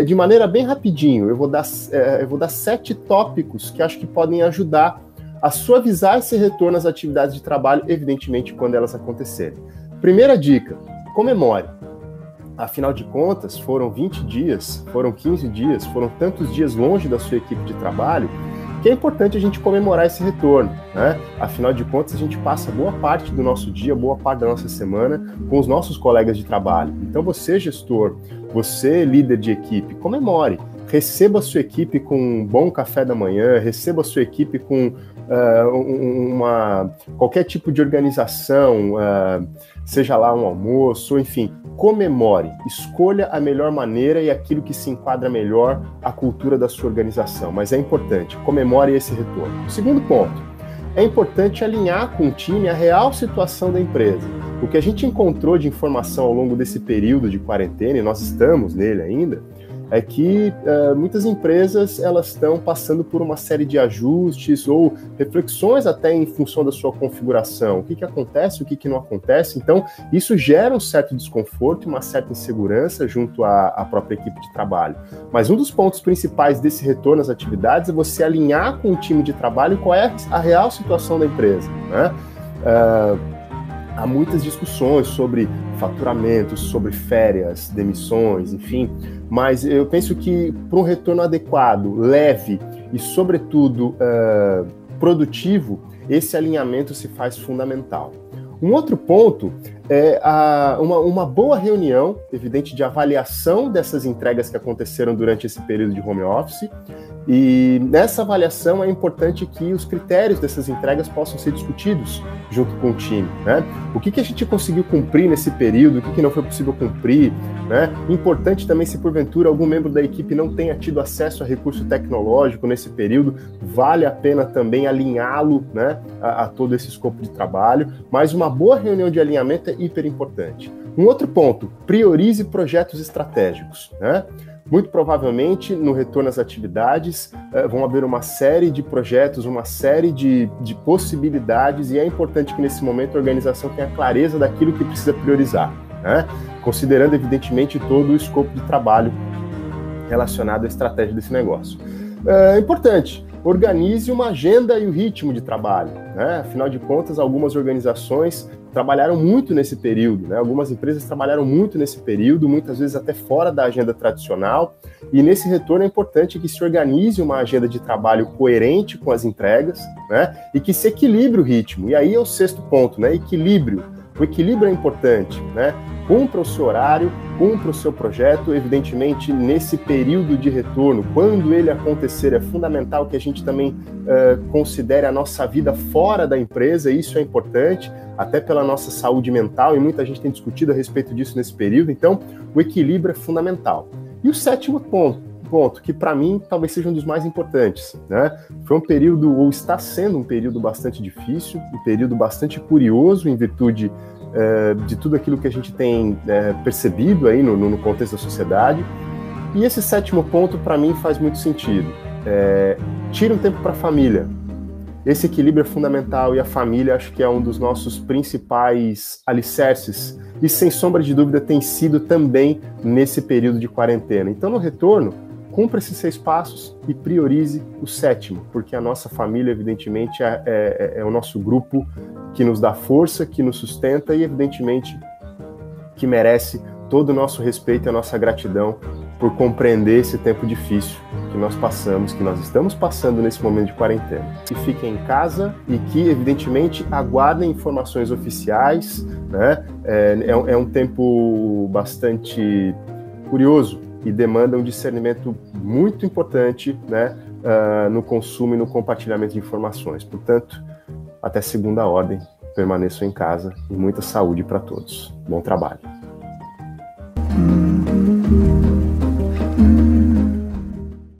De maneira bem rapidinho, eu vou dar 7 tópicos que acho que podem ajudar a suavizar esse retorno às atividades de trabalho, evidentemente, quando elas acontecerem. Primeira dica, comemore. Afinal de contas, foram 20 dias, foram 15 dias, foram tantos dias longe da sua equipe de trabalho, que é importante a gente comemorar esse retorno, né? Afinal de contas, a gente passa boa parte do nosso dia, boa parte da nossa semana com os nossos colegas de trabalho. Então você, gestor, você, líder de equipe, comemore. Receba a sua equipe com um bom café da manhã, receba a sua equipe com qualquer tipo de organização, seja lá um almoço, enfim, comemore, escolha a melhor maneira e aquilo que se enquadra melhor à cultura da sua organização, mas é importante, comemore esse retorno. Segundo ponto, é importante alinhar com o time a real situação da empresa. O que a gente encontrou de informação ao longo desse período de quarentena, e nós estamos nele ainda, é que muitas empresas elas estão passando por uma série de ajustes ou reflexões até em função da sua configuração. O que acontece, o que não acontece. Então, isso gera um certo desconforto e uma certa insegurança junto à própria equipe de trabalho. Mas um dos pontos principais desse retorno às atividades é você alinhar com o time de trabalho qual é a real situação da empresa, né? Há muitas discussões sobre faturamento, sobre férias, demissões, enfim, mas eu penso que para um retorno adequado, leve e, sobretudo, produtivo, esse alinhamento se faz fundamental. Um outro ponto é uma boa reunião, evidente, de avaliação dessas entregas que aconteceram durante esse período de home office. E nessa avaliação é importante que os critérios dessas entregas possam ser discutidos junto com o time, né? O que a gente conseguiu cumprir nesse período, o que não foi possível cumprir, né? Importante também, se porventura algum membro da equipe não tenha tido acesso a recurso tecnológico nesse período, vale a pena também alinhá-lo, né, a todo esse escopo de trabalho, mas uma boa reunião de alinhamento é hiper importante. Um outro ponto, priorize projetos estratégicos, né? Muito provavelmente, no retorno às atividades, vão haver uma série de projetos, uma série de possibilidades, e é importante que, nesse momento, a organização tenha clareza daquilo que precisa priorizar, né? Considerando, evidentemente, todo o escopo de trabalho relacionado à estratégia desse negócio. Importante, organize uma agenda e o ritmo de trabalho, né? Afinal de contas, algumas organizações trabalharam muito nesse período, né? Algumas empresas trabalharam muito nesse período, muitas vezes até fora da agenda tradicional, e nesse retorno é importante que se organize uma agenda de trabalho coerente com as entregas, né? E que se equilibre o ritmo. E aí é o 6º ponto, né? Equilíbrio. O equilíbrio é importante, né? Cumpra o seu horário, cumpra o seu projeto. Evidentemente, nesse período de retorno, quando ele acontecer, é fundamental que a gente também considere a nossa vida fora da empresa. Isso é importante, até pela nossa saúde mental, e muita gente tem discutido a respeito disso nesse período. Então, o equilíbrio é fundamental. E o 7º ponto, que para mim talvez seja um dos mais importantes, né? Foi um período, ou está sendo um período bastante difícil, um período bastante curioso em virtude de tudo aquilo que a gente tem percebido aí no contexto da sociedade. E esse 7º ponto para mim faz muito sentido. Tire um tempo para a família. Esse equilíbrio é fundamental, e a família acho que é um dos nossos principais alicerces, e sem sombra de dúvida tem sido também nesse período de quarentena. Então, no retorno, cumpra esses 6 passos e priorize o 7º, porque a nossa família, evidentemente, é o nosso grupo que nos dá força, que nos sustenta e, evidentemente, que merece todo o nosso respeito e a nossa gratidão por compreender esse tempo difícil que nós passamos, que nós estamos passando nesse momento de quarentena. Que fiquem em casa e que, evidentemente, aguardem informações oficiais, né? É um tempo bastante curioso e demanda um discernimento muito importante, né, no consumo e no compartilhamento de informações. Portanto, até segunda ordem, permaneçam em casa e muita saúde para todos. Bom trabalho.